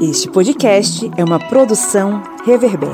Este podcast é uma produção Reverber.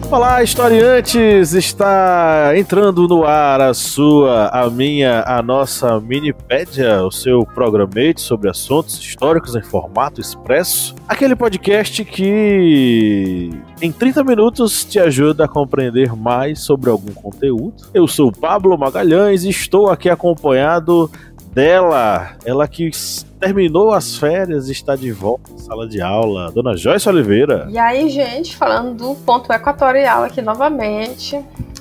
Olá, historiantes! Está entrando no ar a nossa Minipédia, o seu programete sobre assuntos históricos em formato expresso. Aquele podcast que em 30 minutos te ajuda a compreender mais sobre algum conteúdo. Eu sou o Pablo Magalhães e estou aqui acompanhado dela, ela que terminou as férias e está de volta à sala de aula, Dona Joyce Oliveira. E aí, gente, falando do ponto equatorial aqui novamente.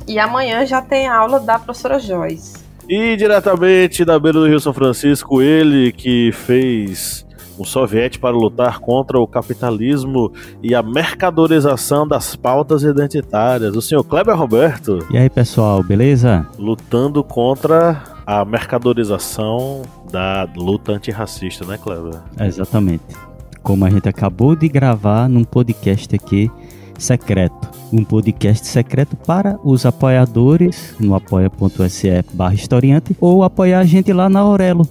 E amanhã já tem aula da professora Joyce. E diretamente da beira do Rio São Francisco, ele que fez um soviete para lutar contra o capitalismo e a mercadorização das pautas identitárias, o senhor Kleber Roberto. E aí, pessoal, beleza? Lutando contra a mercadorização da luta antirracista, né, Kleber? Exatamente. Como a gente acabou de gravar num podcast aqui secreto. Um podcast secreto para os apoiadores no apoia.se/historiante ou apoiar a gente lá na Aurelo.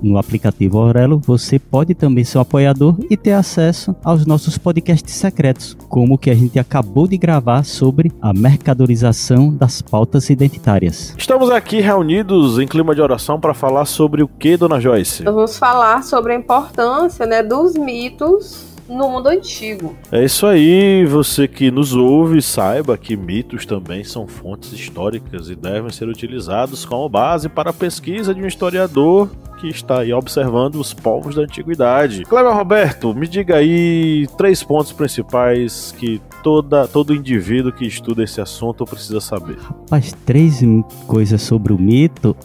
No aplicativo Aurelo você pode também ser um apoiador e ter acesso aos nossos podcasts secretos, como o que a gente acabou de gravar sobre a mercadorização das pautas identitárias. Estamos aqui reunidos em clima de oração para falar sobre o que, Dona Joyce? Nós vamos falar sobre a importância, dos mitos no mundo antigo. É isso aí, você que nos ouve, saiba que mitos também são fontes históricas e devem ser utilizados como base para a pesquisa de um historiador que está aí observando os povos da antiguidade. Kleber Roberto, me diga aí 3 pontos principais que todo indivíduo que estuda esse assunto precisa saber. Rapaz, 3 coisas sobre o mito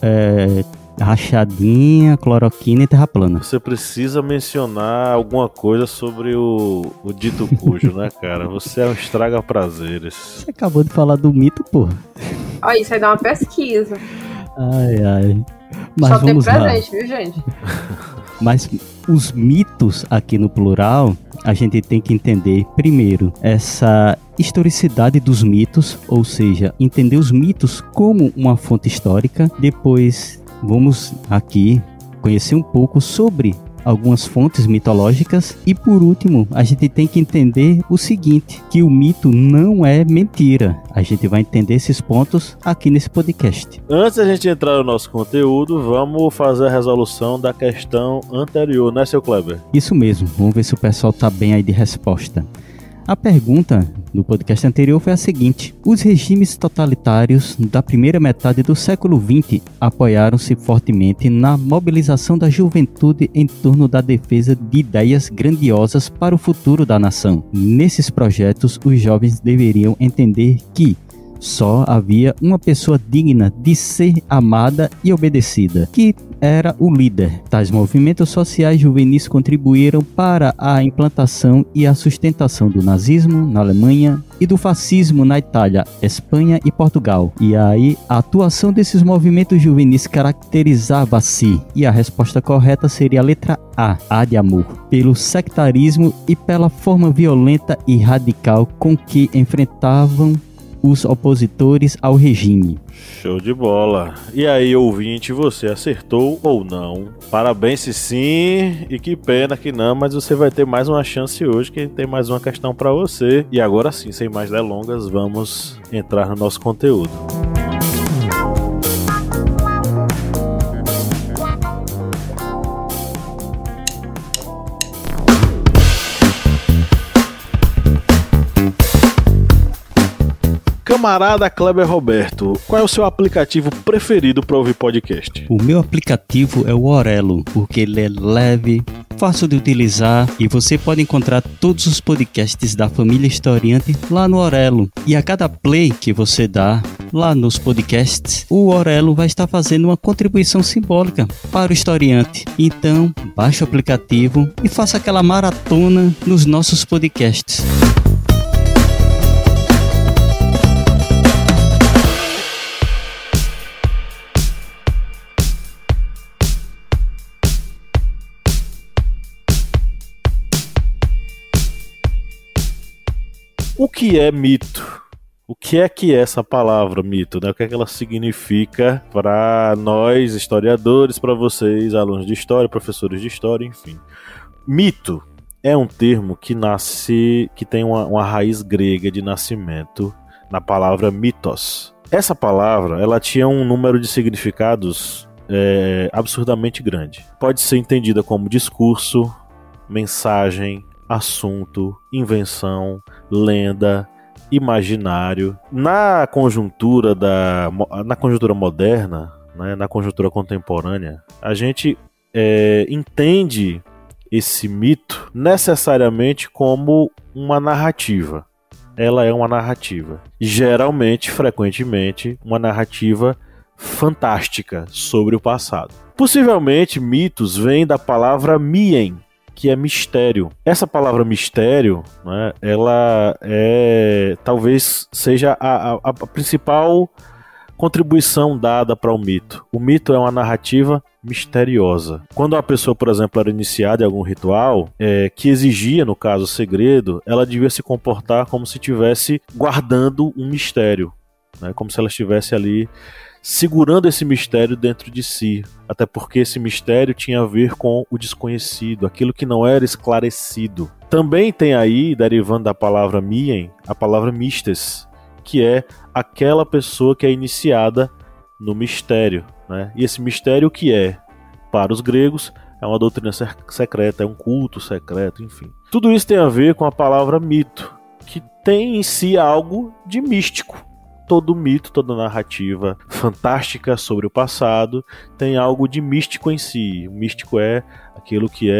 rachadinha, cloroquina e terra plana. Você precisa mencionar alguma coisa sobre o dito cujo, né, cara? Você é um estraga-prazeres. Você acabou de falar do mito, porra. Olha, isso aí dá uma pesquisa. Ai. Mas só vamos tem presente, viu, gente? Mas os mitos aqui no plural, a gente tem que entender, primeiro, essa historicidade dos mitos, ou seja, entender os mitos como uma fonte histórica. Depois vamos aqui conhecer um pouco sobre algumas fontes mitológicas e, por último, a gente tem que entender o seguinte, que o mito não é mentira. A gente vai entender esses pontos aqui nesse podcast. Antes da gente entrar no nosso conteúdo, vamos fazer a resolução da questão anterior, né, seu Kleber? Isso mesmo, vamos ver se o pessoal tá bem aí de resposta. A pergunta do podcast anterior foi a seguinte: os regimes totalitários da primeira metade do século XX apoiaram-se fortemente na mobilização da juventude em torno da defesa de ideias grandiosas para o futuro da nação. Nesses projetos, os jovens deveriam entender que só havia uma pessoa digna de ser amada e obedecida, que era o líder. Tais movimentos sociais juvenis contribuíram para a implantação e a sustentação do nazismo na Alemanha e do fascismo na Itália, Espanha e Portugal. E aí, a atuação desses movimentos juvenis caracterizava-se, e a resposta correta seria a letra A de amor, pelo sectarismo e pela forma violenta e radical com que enfrentavam os opositores ao regime. Show de bola. E aí, ouvinte, você acertou ou não? Parabéns se sim, e que pena que não, mas você vai ter mais uma chance hoje, que tem mais uma questão para você. E agora sim, sem mais delongas, vamos entrar no nosso conteúdo. Camarada Kleber Roberto, qual é o seu aplicativo preferido para ouvir podcast? O meu aplicativo é o Aurelo, porque ele é leve, fácil de utilizar e você pode encontrar todos os podcasts da família Historiante lá no Aurelo. E a cada play que você dá lá nos podcasts, o Aurelo vai estar fazendo uma contribuição simbólica para o historiante. Então, baixe o aplicativo e faça aquela maratona nos nossos podcasts. O que é mito? O que é essa palavra mito, né? O que é que ela significa para nós, historiadores, para vocês, alunos de história, professores de história, enfim. Mito é um termo que tem uma raiz grega de nascimento na palavra mitos. Essa palavra, ela tinha um número de significados absurdamente grande. Pode ser entendida como discurso, mensagem, assunto, invenção, lenda, imaginário. Na conjuntura moderna, né, na conjuntura contemporânea, a gente entende esse mito necessariamente como uma narrativa. Ela é uma narrativa. Geralmente, frequentemente, uma narrativa fantástica sobre o passado. Possivelmente, mitos vêm da palavra mien, que é mistério. Essa palavra mistério, né, ela talvez seja a principal contribuição dada para o mito. O mito é uma narrativa misteriosa. Quando a pessoa, por exemplo, era iniciada em algum ritual que exigia, no caso, segredo, ela devia se comportar como se estivesse guardando um mistério, né, como se ela estivesse ali segurando esse mistério dentro de si, até porque esse mistério tinha a ver com o desconhecido, aquilo que não era esclarecido. Também tem aí, derivando da palavra mien, a palavra mistes, que é aquela pessoa que é iniciada no mistério, né? E esse mistério, que é, para os gregos, é uma doutrina secreta, é um culto secreto, enfim. Tudo isso tem a ver com a palavra mito, que tem em si algo de místico. Todo mito, toda narrativa fantástica sobre o passado tem algo de místico em si. O místico é aquilo que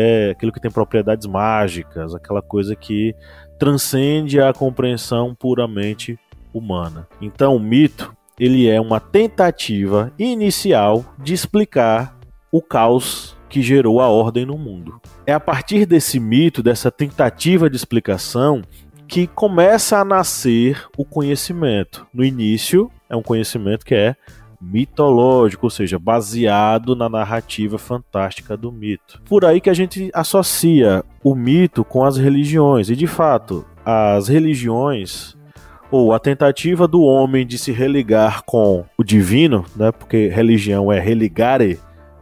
tem propriedades mágicas, aquela coisa que transcende a compreensão puramente humana. Então, o mito, ele é uma tentativa inicial de explicar o caos que gerou a ordem no mundo. É a partir desse mito, dessa tentativa de explicação, que começa a nascer o conhecimento. No início, é um conhecimento que é mitológico, ou seja, baseado na narrativa fantástica do mito. Por aí que a gente associa o mito com as religiões. E, de fato, as religiões, ou a tentativa do homem de se religar com o divino, né, porque religião é religare,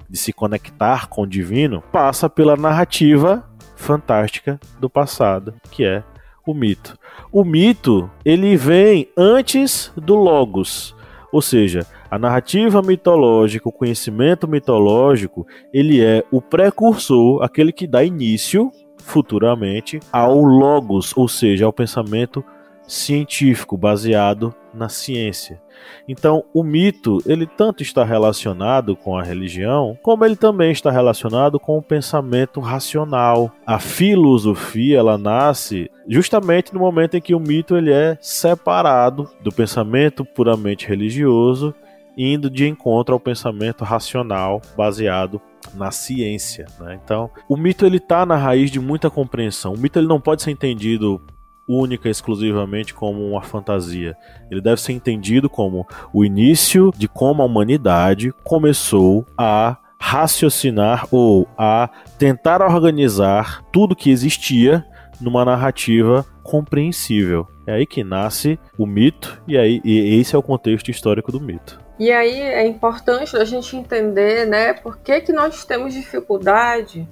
de se conectar com o divino, passa pela narrativa fantástica do passado, que é o mito. O mito, ele vem antes do logos, ou seja, a narrativa mitológica, o conhecimento mitológico, ele é o precursor, aquele que dá início, futuramente, ao logos, ou seja, ao pensamento científico, baseado na ciência. Então, o mito, ele tanto está relacionado com a religião, como ele também está relacionado com o pensamento racional. A filosofia, ela nasce justamente no momento em que o mito ele é separado do pensamento puramente religioso, indo de encontro ao pensamento racional, baseado na ciência, né? Então, o mito ele está na raiz de muita compreensão. O mito ele não pode ser entendido única e exclusivamente como uma fantasia. Ele deve ser entendido como o início de como a humanidade começou a raciocinar ou a tentar organizar tudo que existia numa narrativa compreensível. É aí que nasce o mito e esse é o contexto histórico do mito. E aí é importante a gente entender, né, por que nós temos dificuldade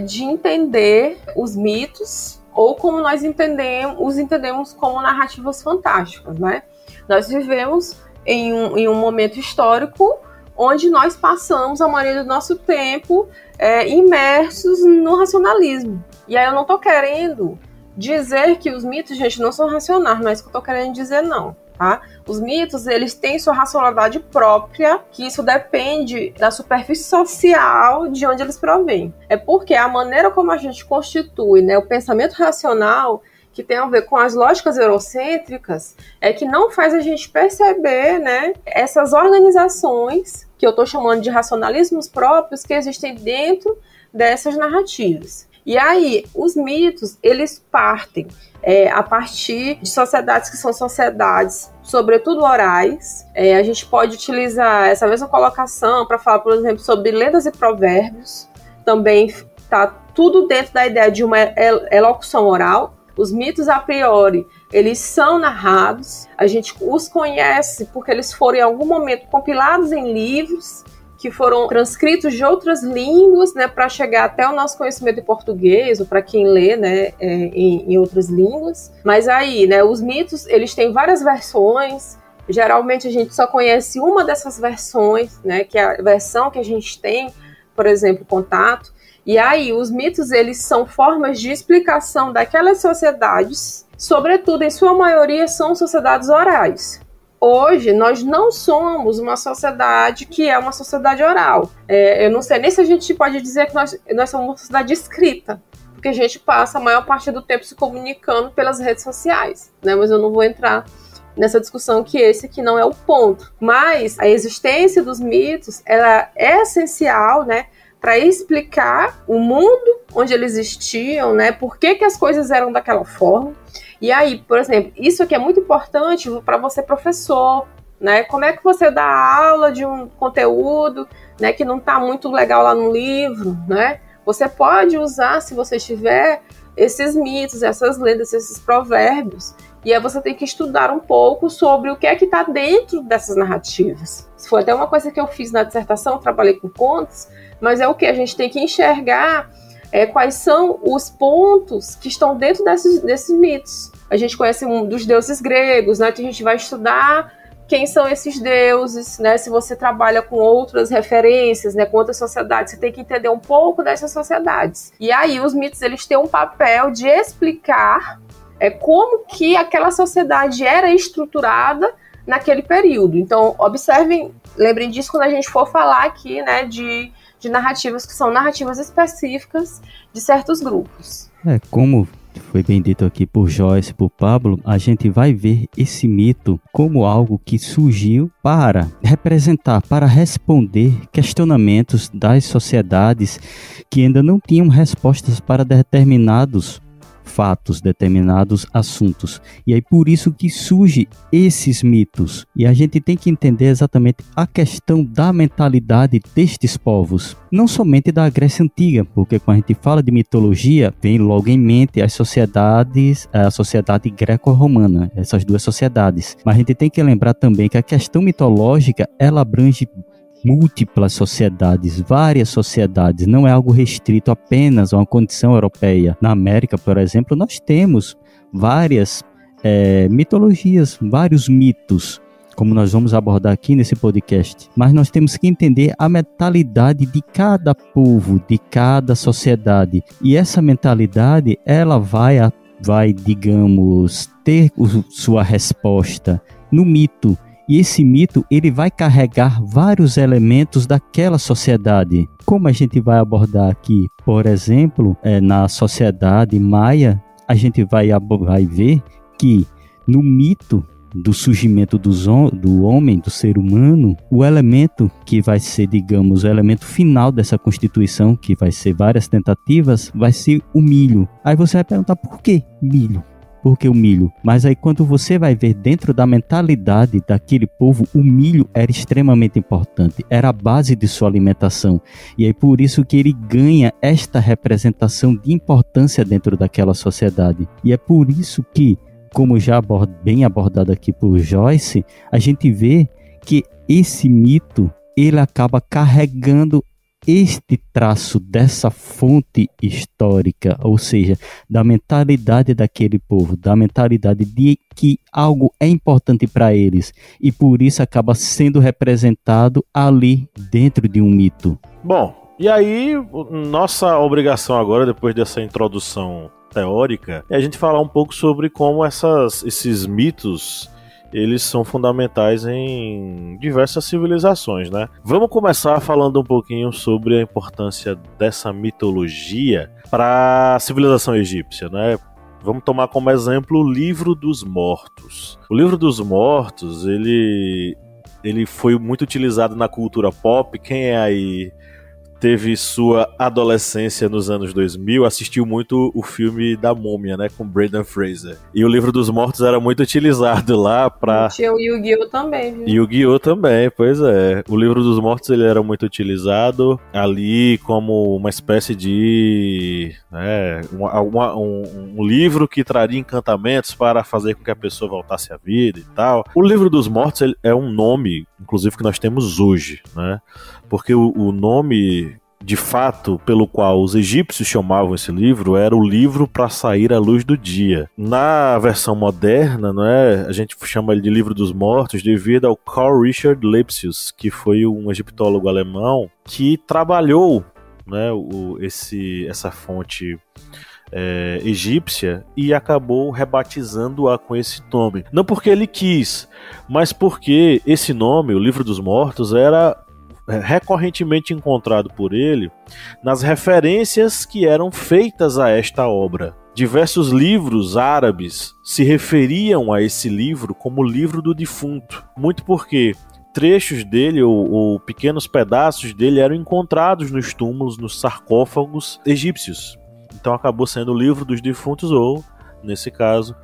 de entender os mitos ou como nós entendemos como narrativas fantásticas, né? Nós vivemos em um momento histórico onde nós passamos a maioria do nosso tempo imersos no racionalismo. E aí eu não estou querendo dizer que os mitos, gente, não são racionais, não é isso que eu estou querendo dizer, não. Tá? Os mitos, eles têm sua racionalidade própria, que isso depende da superfície social de onde eles provêm. É porque a maneira como a gente constitui, né, o pensamento racional, que tem a ver com as lógicas eurocêntricas, é que não faz a gente perceber, né, essas organizações, que eu estou chamando de racionalismos próprios, que existem dentro dessas narrativas. E aí, os mitos, eles partem a partir de sociedades que são sociedades, sobretudo orais. A gente pode utilizar essa mesma colocação para falar, por exemplo, sobre lendas e provérbios. Também está tudo dentro da ideia de uma elocução oral. Os mitos, a priori, eles são narrados, a gente os conhece porque eles foram em algum momento compilados em livros, que foram transcritos de outras línguas, né, para chegar até o nosso conhecimento em português, ou para quem lê, né, em outras línguas. Mas aí, né, os mitos, eles têm várias versões. Geralmente a gente só conhece uma dessas versões, né, que é a versão que a gente tem, por exemplo, contato. E aí, os mitos, eles são formas de explicação daquelas sociedades, sobretudo, em sua maioria, são sociedades orais. Hoje, nós não somos uma sociedade que é uma sociedade oral. Eu não sei nem se a gente pode dizer que nós somos uma sociedade escrita, porque a gente passa a maior parte do tempo se comunicando pelas redes sociais, né? Mas eu não vou entrar nessa discussão, que esse aqui não é o ponto. Mas a existência dos mitos, ela é essencial, né, para explicar o mundo onde eles existiam, né, por que as coisas eram daquela forma. E aí, por exemplo, isso aqui é muito importante para você, professor, né? Como é que você dá aula de um conteúdo, né, que não está muito legal lá no livro, né? Você pode usar, se você tiver, esses mitos, essas lendas, esses provérbios, e aí você tem que estudar um pouco sobre o que é que está dentro dessas narrativas. Isso foi até uma coisa que eu fiz na dissertação, eu trabalhei com contos, mas é o que a gente tem que enxergar quais são os pontos que estão dentro desses mitos. A gente conhece um dos deuses gregos, né? Então a gente vai estudar quem são esses deuses, né? Se você trabalha com outras referências, né, com outras sociedades, você tem que entender um pouco dessas sociedades. E aí os mitos, eles têm um papel de explicar como que aquela sociedade era estruturada naquele período. Então, observem, lembrem disso quando a gente for falar aqui, né, de narrativas que são narrativas específicas de certos grupos. Como foi bem dito aqui por Joyce, por Pablo, a gente vai ver esse mito como algo que surgiu para representar, para responder questionamentos das sociedades que ainda não tinham respostas para determinados fatos, determinados assuntos. E aí por isso que surge esses mitos. E a gente tem que entender exatamente a questão da mentalidade destes povos, não somente da Grécia Antiga, porque quando a gente fala de mitologia, vem logo em mente as sociedades, a sociedade greco-romana, essas duas sociedades. Mas a gente tem que lembrar também que a questão mitológica, ela abrange múltiplas sociedades, várias sociedades, não é algo restrito apenas a uma condição europeia. Na América, por exemplo, nós temos várias mitologias, vários mitos, como nós vamos abordar aqui nesse podcast. Mas nós temos que entender a mentalidade de cada povo, de cada sociedade. E essa mentalidade, ela vai, digamos, ter sua resposta no mito. E esse mito, ele vai carregar vários elementos daquela sociedade. Como a gente vai abordar aqui, por exemplo, na sociedade maia, a gente vai ver que no mito do surgimento do homem, do ser humano, o elemento que vai ser, digamos, o elemento final dessa constituição, que vai ser várias tentativas, vai ser o milho. Aí você vai perguntar, por que milho? Por que o milho? Mas aí quando você vai ver dentro da mentalidade daquele povo, o milho era extremamente importante, era a base de sua alimentação. E é por isso que ele ganha esta representação de importância dentro daquela sociedade. E é por isso que, como já bem abordado aqui por Joyce, a gente vê que esse mito, ele acaba carregando este traço dessa fonte histórica, ou seja, da mentalidade daquele povo, da mentalidade de que algo é importante para eles, e por isso acaba sendo representado ali dentro de um mito. Bom, e aí nossa obrigação agora, depois dessa introdução teórica, é a gente falar um pouco sobre como esses mitos, eles são fundamentais em diversas civilizações, né? Vamos começar falando um pouquinho sobre a importância dessa mitologia para a civilização egípcia, né? Vamos tomar como exemplo o Livro dos Mortos. O Livro dos Mortos, ele foi muito utilizado na cultura pop. Quem aí teve sua adolescência nos anos 2000, assistiu muito o filme da Múmia, né, com Brendan Fraser. E o Livro dos Mortos era muito utilizado lá pra... Tinha o Yu-Gi-Oh! Também, viu? Yu-Gi-Oh! Também, pois é. O Livro dos Mortos, ele era muito utilizado ali como uma espécie de... um livro que traria encantamentos para fazer com que a pessoa voltasse à vida e tal. O Livro dos Mortos é um nome, inclusive, que nós temos hoje, né? Porque o nome, de fato, pelo qual os egípcios chamavam esse livro, era o livro para sair à luz do dia. Na versão moderna, não é? A gente chama ele de Livro dos Mortos devido ao Carl Richard Lepsius, que foi um egiptólogo alemão que trabalhou, né, essa fonte egípcia e acabou rebatizando-a com esse nome. Não porque ele quis, mas porque esse nome, o Livro dos Mortos, era recorrentemente encontrado por ele nas referências que eram feitas a esta obra. Diversos livros árabes se referiam a esse livro como livro do defunto, muito porque trechos dele ou pequenos pedaços dele eram encontrados nos túmulos, nos sarcófagos egípcios. Então acabou sendo o Livro dos Defuntos ou, nesse caso,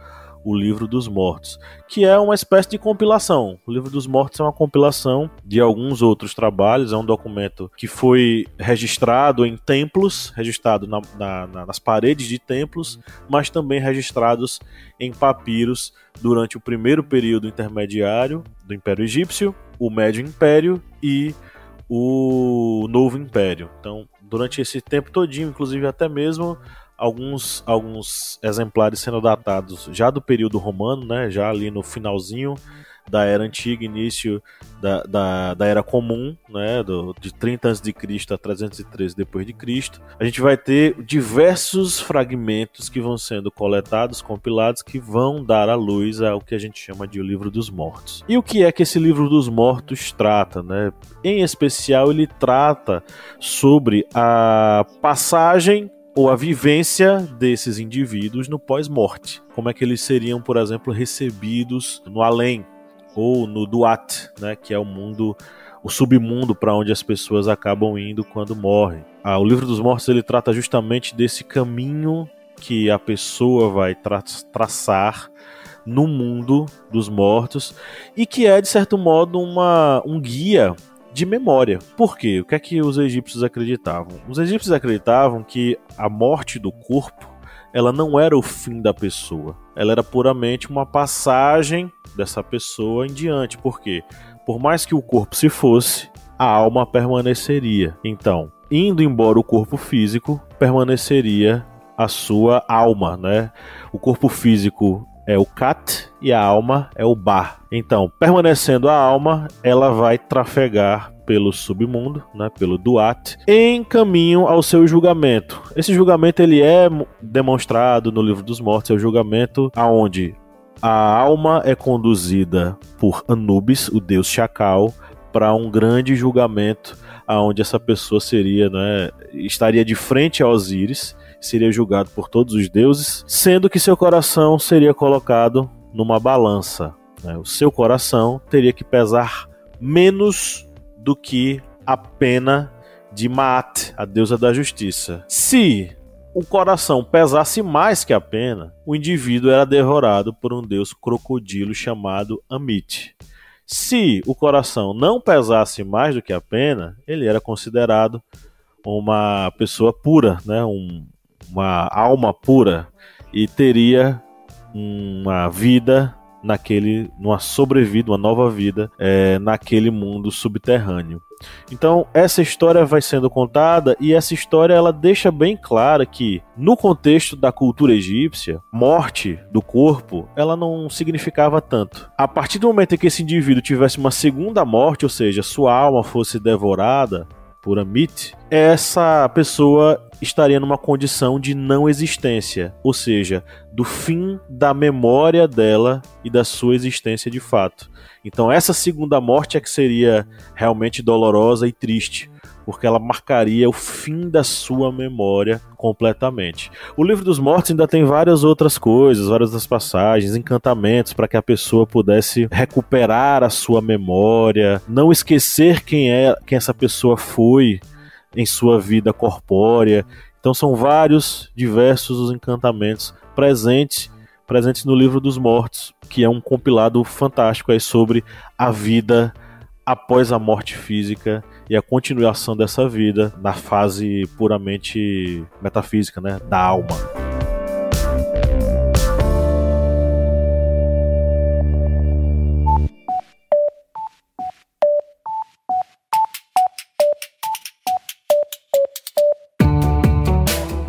o Livro dos Mortos, que é uma espécie de compilação. O Livro dos Mortos é uma compilação de alguns outros trabalhos, é um documento que foi registrado em templos, registrado nas paredes de templos, mas também registrados em papiros durante o primeiro período intermediário do Império Egípcio, o Médio Império e o Novo Império. Então, durante esse tempo todinho, inclusive até mesmo alguns exemplares sendo datados já do período romano, né, já ali no finalzinho da Era Antiga, início da Era Comum, né, de 30 a.C. a 313 d.C. A gente vai ter diversos fragmentos que vão sendo coletados, compilados, que vão dar à luz ao que a gente chama de o Livro dos Mortos. E o que é que esse Livro dos Mortos trata, né? Em especial, ele trata sobre a passagem ou a vivência desses indivíduos no pós-morte. Como é que eles seriam, por exemplo, recebidos no além, ou no Duat, né, que é o mundo, o submundo para onde as pessoas acabam indo quando morrem. O Livro dos Mortos, ele trata justamente desse caminho que a pessoa vai traçar no mundo dos mortos e que é, de certo modo, um guia de memória. Por quê? O que é que os egípcios acreditavam? Os egípcios acreditavam que a morte do corpo, ela não era o fim da pessoa. Ela era puramente uma passagem dessa pessoa em diante. Por quê? Por mais que o corpo se fosse, a alma permaneceria. Então, indo embora o corpo físico, permaneceria a sua alma, né? O corpo físico é o Kat e a alma é o Ba. Então, permanecendo a alma, ela vai trafegar pelo submundo, né, pelo Duat, em caminho ao seu julgamento. Esse julgamento ele é demonstrado no Livro dos Mortos, é o julgamento aonde a alma é conduzida por Anubis, o deus Chacal, para um grande julgamento, aonde essa pessoa seria, né, estaria de frente a Osíris, seria julgado por todos os deuses, sendo que seu coração seria colocado numa balança, né? O seu coração teria que pesar menos do que a pena de Maat, a deusa da justiça. Se o coração pesasse mais que a pena, o indivíduo era devorado por um deus crocodilo chamado Amit. Se o coração não pesasse mais do que a pena, ele era considerado uma pessoa pura, né? Uma alma pura, e teria uma vida uma sobrevida, uma nova vida naquele mundo subterrâneo. Então essa história vai sendo contada, e essa história ela deixa bem clara que no contexto da cultura egípcia, morte do corpo ela não significava tanto. A partir do momento em que esse indivíduo tivesse uma segunda morte, ou seja, sua alma fosse devorada por Amit, essa pessoa estaria numa condição de não existência, ou seja, do fim da memória dela e da sua existência de fato. Então essa segunda morte é que seria realmente dolorosa e triste, porque ela marcaria o fim da sua memória completamente. O Livro dos Mortos ainda tem várias outras coisas, várias outras passagens, encantamentos para que a pessoa pudesse recuperar a sua memória, não esquecer quem essa pessoa foi, em sua vida corpórea. Então são vários, diversos os encantamentos presentes no Livro dos Mortos, que é um compilado fantástico aí sobre a vida após a morte física e a continuação dessa vida na fase puramente metafísica, né, da alma.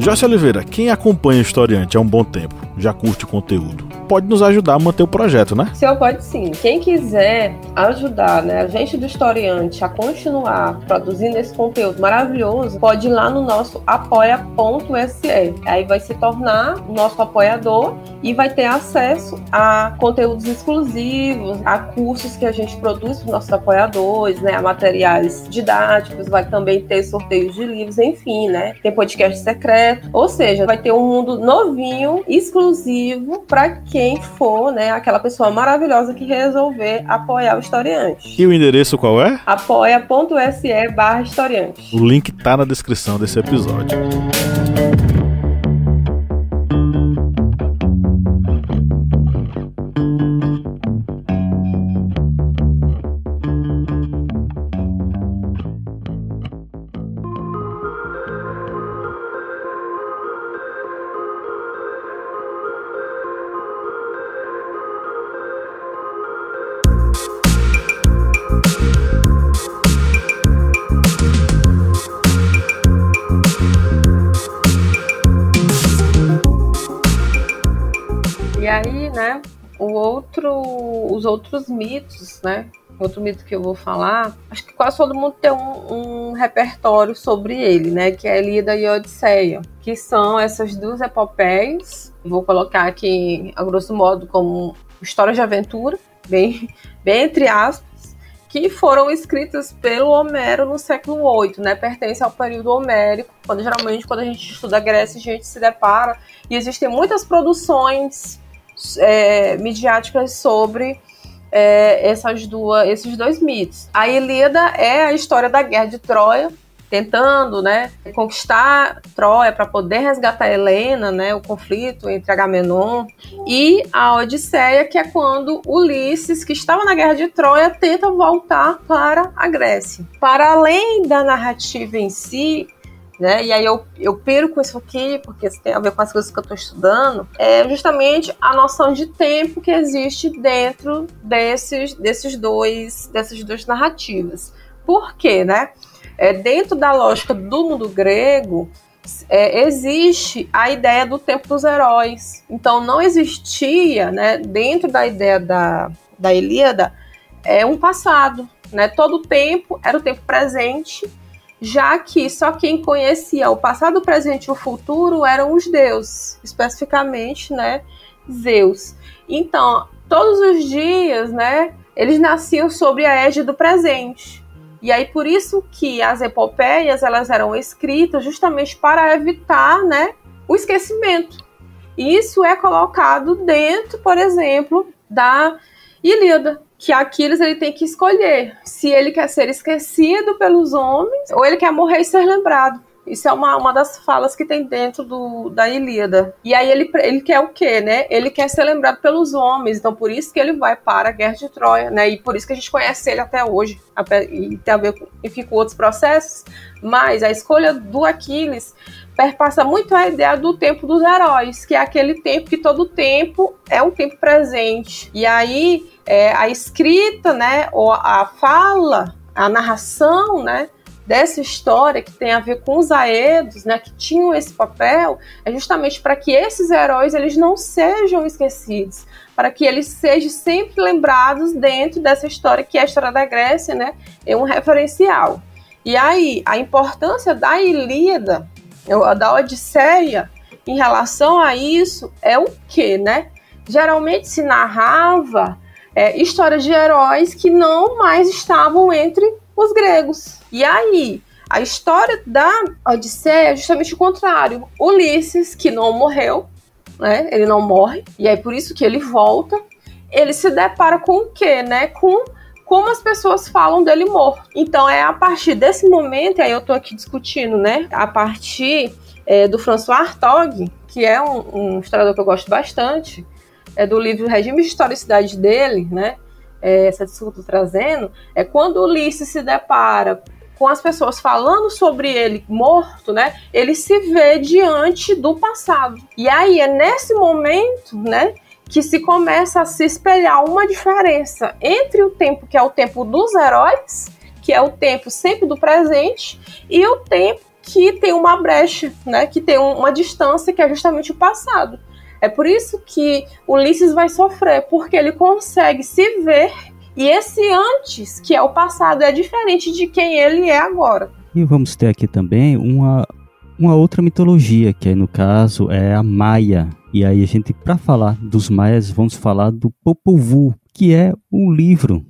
Joyce Oliveira, quem acompanha o Historiante há um bom tempo, já curte o conteúdo, pode nos ajudar a manter o projeto, né? Senhor, pode sim. Quem quiser ajudar, né, a gente do Historiante a continuar produzindo esse conteúdo maravilhoso, pode ir lá no nosso apoia.se. Aí vai se tornar nosso apoiador e vai ter acesso a conteúdos exclusivos, a cursos que a gente produz para os nossos apoiadores, né, a materiais didáticos, vai também ter sorteios de livros, enfim, né? Tem podcast secreto, ou seja, vai ter um mundo novinho, exclusivo para quem for, né, aquela pessoa maravilhosa que resolver apoiar o Historiante. E o endereço qual é? apoia.se/historiante. O link tá na descrição desse episódio. E aí, né, os outros mitos, né, outro mito que eu vou falar, acho que quase todo mundo tem um repertório sobre ele, né, que é a Ilíada e a Odisseia, que são essas duas epopeias, vou colocar aqui, a grosso modo, como histórias de aventura, bem entre aspas, que foram escritas pelo Homero no século VIII, né? Pertence ao período homérico, geralmente quando a gente estuda a Grécia, a gente se depara, e existem muitas produções midiáticas sobre esses dois mitos. A Ilíada é a história da Guerra de Troia, tentando, né, conquistar Troia para poder resgatar Helena, né, o conflito entre Agamenon, e a Odisseia, que é quando Ulisses, que estava na Guerra de Troia, tenta voltar para a Grécia. Para além da narrativa em si, né, e aí eu piro com isso aqui, porque isso tem a ver com as coisas que eu estou estudando, é justamente a noção de tempo que existe dentro dessas duas narrativas. Por quê, né? Dentro da lógica do mundo grego, existe a ideia do tempo dos heróis. Então, não existia, né, dentro da ideia da Ilíada, um passado. Né? Todo o tempo era o tempo presente, já que só quem conhecia o passado, o presente e o futuro eram os deuses, especificamente, né, Zeus. Então, todos os dias, né, eles nasciam sob a égide do presente. E aí, por isso que as epopeias, elas eram escritas justamente para evitar, né, o esquecimento. E isso é colocado dentro, por exemplo, da Ilíada, que Aquiles ele tem que escolher se ele quer ser esquecido pelos homens ou ele quer morrer e ser lembrado. Isso é uma das falas que tem dentro da Ilíada. E aí ele quer o quê, né? Ele quer ser lembrado pelos homens. Então, por isso que ele vai para a Guerra de Troia, né? E por isso que a gente conhece ele até hoje. E tem a ver, enfim, com outros processos. Mas a escolha do Aquiles perpassa muito a ideia do tempo dos heróis, que é aquele tempo que todo tempo é um tempo presente. E aí, a escrita, né? Ou a fala, a narração, né? Dessa história que tem a ver com os aedos, né, que tinham esse papel, é justamente para que esses heróis eles não sejam esquecidos, para que eles sejam sempre lembrados dentro dessa história, que é a história da Grécia, né, é um referencial. E aí, a importância da Ilíada, da Odisseia, em relação a isso, é o quê, né? Geralmente se narrava histórias de heróis que não mais estavam entre os gregos. E aí, a história da Odisseia é justamente o contrário. Ulisses, que não morreu, né? Ele não morre, e aí por isso que ele volta, ele se depara com o quê, né? Com como as pessoas falam dele morto. Então é a partir desse momento, aí eu tô aqui discutindo, né, a partir do François Hartog, que é um historiador que eu gosto bastante, do livro Regime de Historicidade dele, né, essa discussão que eu tô trazendo, quando Ulisses se depara com as pessoas falando sobre ele morto, né, ele se vê diante do passado. E aí é nesse momento, né, que se começa a se espelhar uma diferença entre o tempo que é o tempo dos heróis, que é o tempo sempre do presente, e o tempo que tem uma brecha, né, que tem uma distância, que é justamente o passado. É por isso que Ulisses vai sofrer, porque ele consegue se ver, e esse antes, que é o passado, é diferente de quem ele é agora. E vamos ter aqui também uma outra mitologia, que no caso é a Maia. E aí a gente, para falar dos maias, vamos falar do Popol Vuh, que é um livro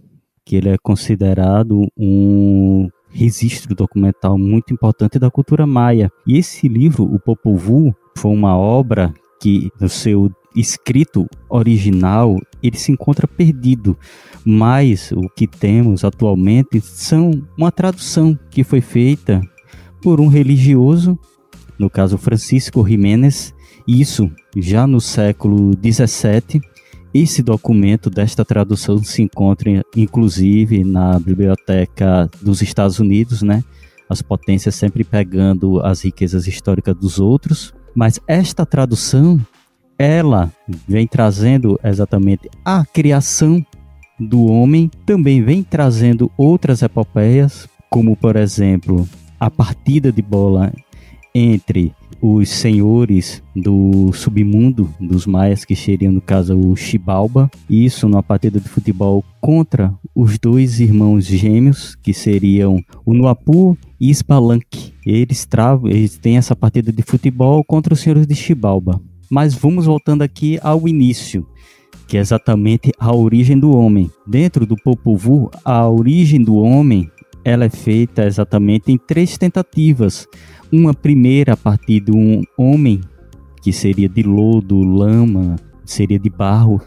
que ele é considerado um registro documental muito importante da cultura maia. E esse livro, o Popol Vuh, foi uma obra que no seu escrito original ele se encontra perdido, mas o que temos atualmente são uma tradução que foi feita por um religioso, no caso Francisco Jiménez. Isso já no século XVII. Esse documento desta tradução se encontra inclusive na Biblioteca dos Estados Unidos, né? As potências sempre pegando as riquezas históricas dos outros, mas esta tradução ela vem trazendo exatamente a criação do homem, também vem trazendo outras epopeias, como por exemplo a partida de bola entre os senhores do submundo dos maias, que seriam no caso o Xibalba, isso numa partida de futebol contra os dois irmãos gêmeos, que seriam o Nuapu e Ispalanque. Eles têm essa partida de futebol contra os senhores de Xibalba. Mas vamos voltando aqui ao início, que é exatamente a origem do homem. Dentro do Popol Vuh, a origem do homem ela é feita exatamente em 3 tentativas. Uma primeira a partir de um homem, que seria de lodo, lama, seria de barro,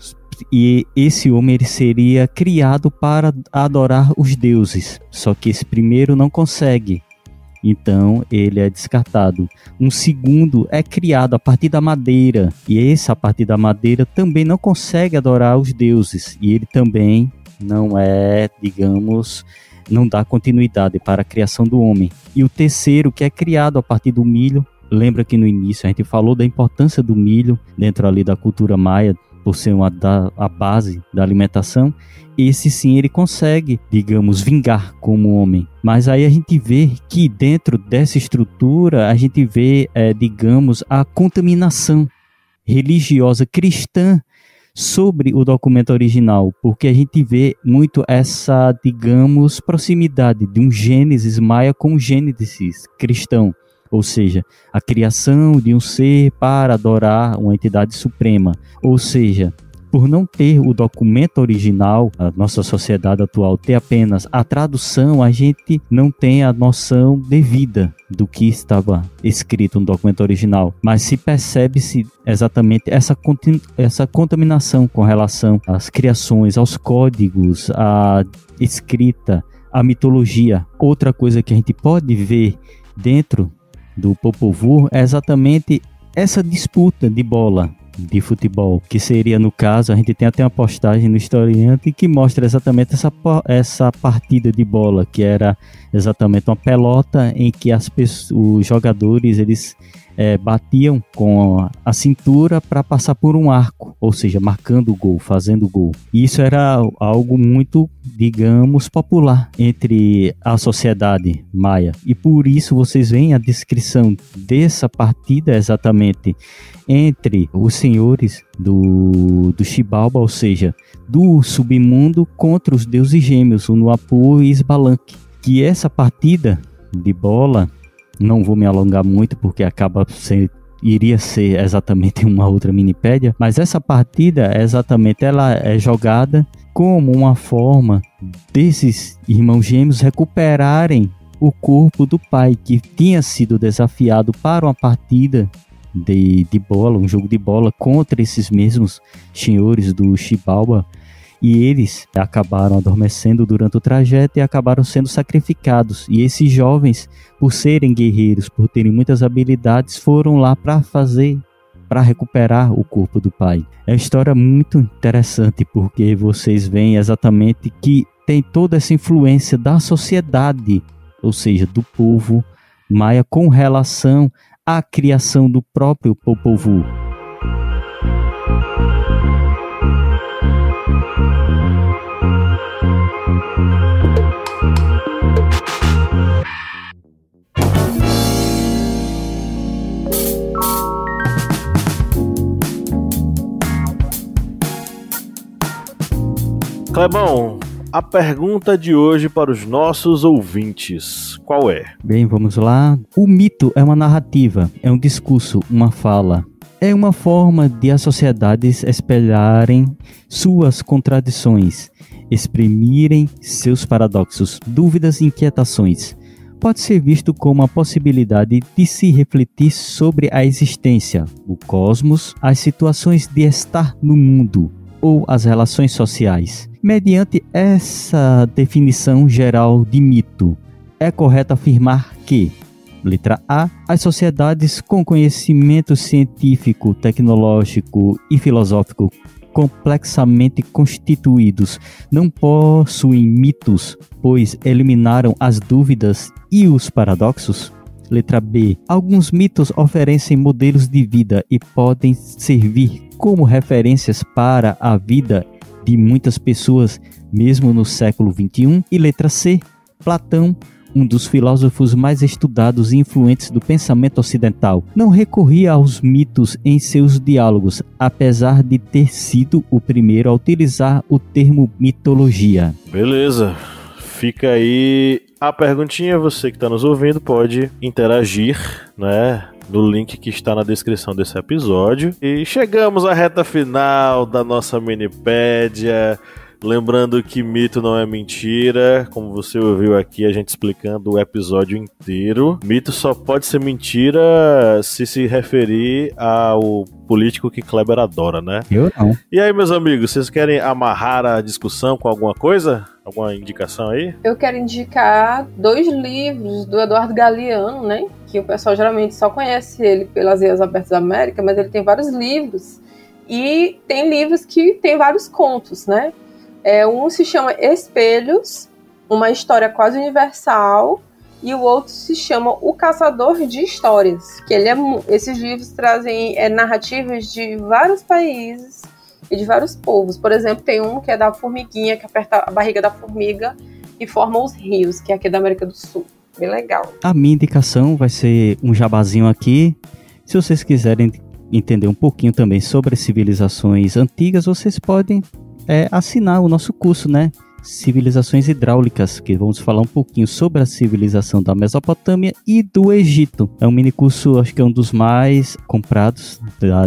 e esse homem ele seria criado para adorar os deuses, só que esse primeiro não consegue, então ele é descartado. Um segundo é criado a partir da madeira, e esse a partir da madeira também não consegue adorar os deuses, e ele também não é, digamos, não dá continuidade para a criação do homem. E o terceiro, que é criado a partir do milho. Lembra que no início a gente falou da importância do milho dentro ali da cultura maia, por ser a base da alimentação. Esse sim, ele consegue, digamos, vingar como homem. Mas aí a gente vê que dentro dessa estrutura, a gente vê, digamos, a contaminação religiosa cristã sobre o documento original, porque a gente vê muito essa, digamos, proximidade de um Gênesis maia com um Gênesis cristão, ou seja, a criação de um ser para adorar uma entidade suprema. Ou seja, por não ter o documento original, a nossa sociedade atual ter apenas a tradução, a gente não tem a noção devida do que estava escrito no documento original. Mas se percebe-se exatamente essa contaminação com relação às criações, aos códigos, à escrita, à mitologia. Outra coisa que a gente pode ver dentro do Popol Vuh é exatamente essa disputa de bola de futebol, que seria, no caso, a gente tem até uma postagem no Historiante que mostra exatamente essa partida de bola, que era exatamente uma pelota em que os jogadores eles batiam com a cintura para passar por um arco, ou seja, marcando o gol, fazendo o gol. E isso era algo muito, digamos, popular entre a sociedade maia. E por isso vocês veem a descrição dessa partida exatamente entre os senhores do Xibalba, ou seja, do submundo, contra os deuses gêmeos, o Nuapu e Isbalanque. Que essa partida de bola, não vou me alongar muito porque iria ser exatamente uma outra minipédia, mas essa partida exatamente ela é jogada como uma forma desses irmãos gêmeos recuperarem o corpo do pai, que tinha sido desafiado para uma partida de bola, um jogo de bola contra esses mesmos senhores do Xibalba. e eles acabaram adormecendo durante o trajeto e acabaram sendo sacrificados. E esses jovens, por serem guerreiros, por terem muitas habilidades, foram lá para recuperar o corpo do pai. É uma história muito interessante, porque vocês veem exatamente que tem toda essa influência da sociedade, ou seja, do povo maia, com relação à criação do próprio Popol Vuh. Clebão, a pergunta de hoje para os nossos ouvintes, qual é? Bem, vamos lá. O mito é uma narrativa, é um discurso, uma fala. É uma forma de as sociedades espelharem suas contradições, exprimirem seus paradoxos, dúvidas e inquietações. Pode ser visto como a possibilidade de se refletir sobre a existência, o cosmos, as situações de estar no mundo ou as relações sociais. Mediante essa definição geral de mito, é correto afirmar que, letra A, as sociedades com conhecimento científico, tecnológico e filosófico complexamente constituídos não possuem mitos, pois eliminaram as dúvidas e os paradoxos? Letra B, alguns mitos oferecem modelos de vida e podem servir como referências para a vida de muitas pessoas, mesmo no século XXI. E letra C, Platão, um dos filósofos mais estudados e influentes do pensamento ocidental, não recorria aos mitos em seus diálogos, apesar de ter sido o primeiro a utilizar o termo mitologia. Beleza, fica aí a perguntinha. Você que está nos ouvindo pode interagir, né, no link que está na descrição desse episódio. E chegamos à reta final da nossa minipédia. Lembrando que mito não é mentira, como você ouviu aqui a gente explicando o episódio inteiro. Mito só pode ser mentira se referir ao político que Kleber adora, né? Eu não. E aí, meus amigos, vocês querem amarrar a discussão com alguma coisa? Alguma indicação aí? Eu quero indicar 2 livros do Eduardo Galeano, né? Que o pessoal geralmente só conhece ele pelas Veias Abertas da América, mas ele tem vários livros. E tem livros que tem vários contos, né? Um se chama Espelhos, uma história quase universal, e o outro se chama O Caçador de Histórias, que esses livros trazem narrativas de vários países e de vários povos. Por exemplo, tem um que é da formiguinha, que aperta a barriga da formiga e forma os rios, que é aqui da América do Sul. Bem legal. A minha indicação vai ser um jabazinho aqui. Se vocês quiserem entender um pouquinho também sobre as civilizações antigas, vocês podem assinar o nosso curso, né? Civilizações Hidráulicas, que vamos falar um pouquinho sobre a civilização da Mesopotâmia e do Egito. É um mini curso, acho que é um dos mais comprados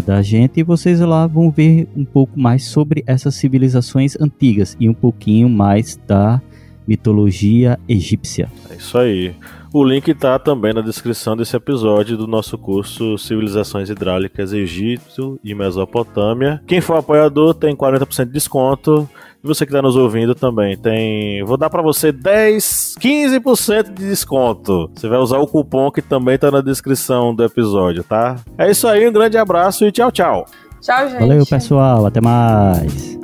da gente, e vocês lá vão ver um pouco mais sobre essas civilizações antigas e um pouquinho mais da mitologia egípcia. É isso aí. O link está também na descrição desse episódio do nosso curso Civilizações Hidráulicas Egito e Mesopotâmia. Quem for apoiador tem 40% de desconto. E você que está nos ouvindo também vou dar para você 15% de desconto. Você vai usar o cupom que também está na descrição do episódio, tá? É isso aí, um grande abraço e tchau, tchau. Tchau, gente. Valeu, pessoal. Até mais.